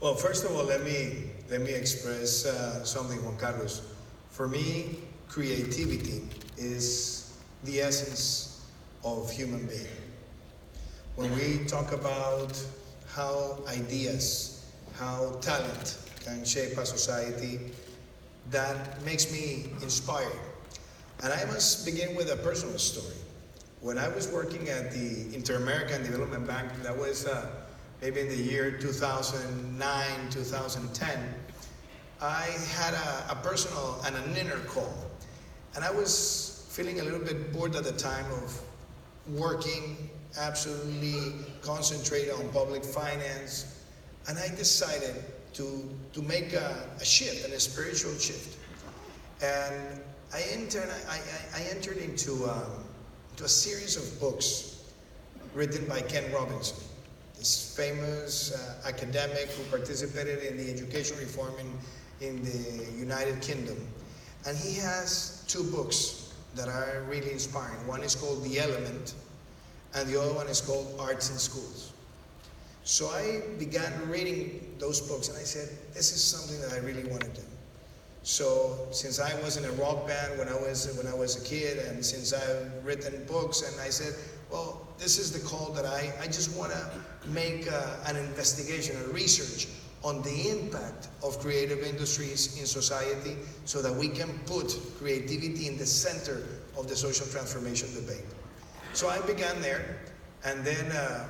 Well, first of all, let me express something, Juan Carlos. For me, creativity is the essence of human being. When we talk about how ideas, how talent can shape a society, that makes me inspired. And I must begin with a personal story. When I was working at the Inter-American Development Bank, that was maybe in the year 2009, 2010, I had a personal and an inner call. And I was feeling a little bit bored at the time of working, absolutely concentrated on public finance. And I decided to make a shift, a spiritual shift. And I entered into a series of books written by Ken Robinson, this famous academic who participated in the education reform in the United Kingdom. And he has two books that are really inspiring. One is called The Element, and the other one is called Arts in Schools. So I began reading those books, and I said, this is something that I really want to do. So since I was in a rock band when I was a kid, and since I've written books, and I said, well, this is the call that I just want to make an investigation, a research on the impact of creative industries in society so that we can put creativity in the center of the social transformation debate. So I began there, and then a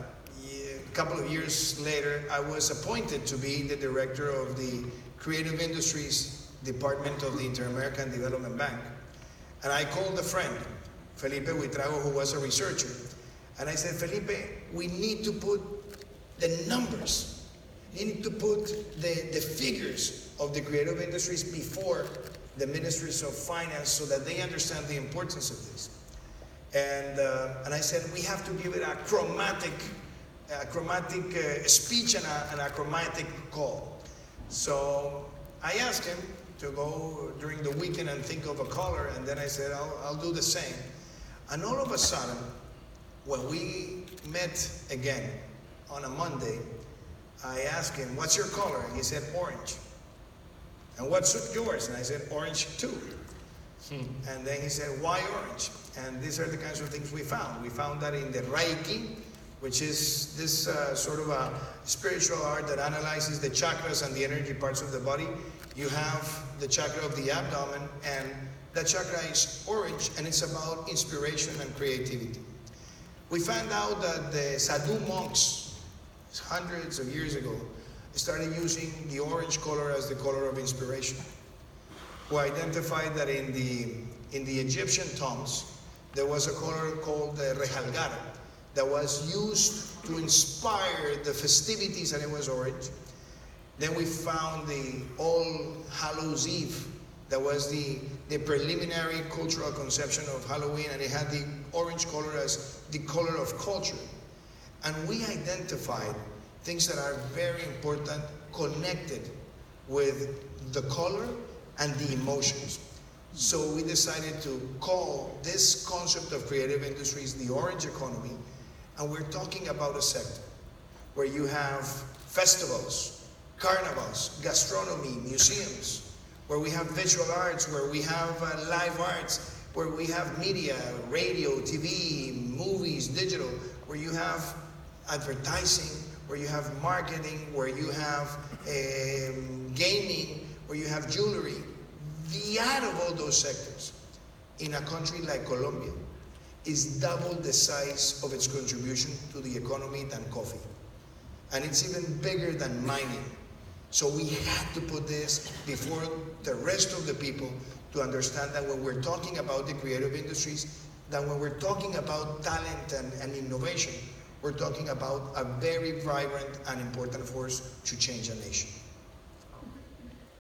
couple of years later, I was appointed to be the director of the Creative Industries Department of the Inter-American Development Bank. And I called a friend, Felipe Huitrago, who was a researcher. And I said, Felipe, we need to put the numbers, you need to put the figures of the creative industries before the ministries of finance so that they understand the importance of this. And I said, we have to give it a chromatic speech and a chromatic call. So I asked him to go during the weekend and think of a color, and then I said, I'll do the same. And all of a sudden, when we met again on a Monday, I asked him, what's your color? And he said, orange. And what's yours? And I said, orange too. And then he said, why orange? And these are the kinds of things we found. We found that in the Reiki, which is this sort of a spiritual art that analyzes the chakras and the energy parts of the body. You have the chakra of the abdomen, and that chakra is orange, and it's about inspiration and creativity. We found out that the Sadhu monks, hundreds of years ago, started using the orange color as the color of inspiration, who identified that in the Egyptian tombs, there was a color called the rejalgar that was used to inspire the festivities, and it was orange. Then we found the All Hallows Eve, that was the preliminary cultural conception of Halloween, and it had the orange color as the color of culture. And we identified things that are very important, connected with the color and the emotions. So we decided to call this concept of creative industries the orange economy, and we're talking about a sector where you have festivals, carnivals, gastronomy, museums, where we have visual arts, where we have live arts, where we have media, radio, TV, movies, digital, where you have advertising, where you have marketing, where you have gaming, where you have jewelry. The add of all those sectors in a country like Colombia is double the size of its contribution to the economy than coffee. And it's even bigger than mining. So we had to put this before the rest of the people to understand that when we're talking about the creative industries, that when we're talking about talent and innovation, we're talking about a very vibrant and important force to change a nation.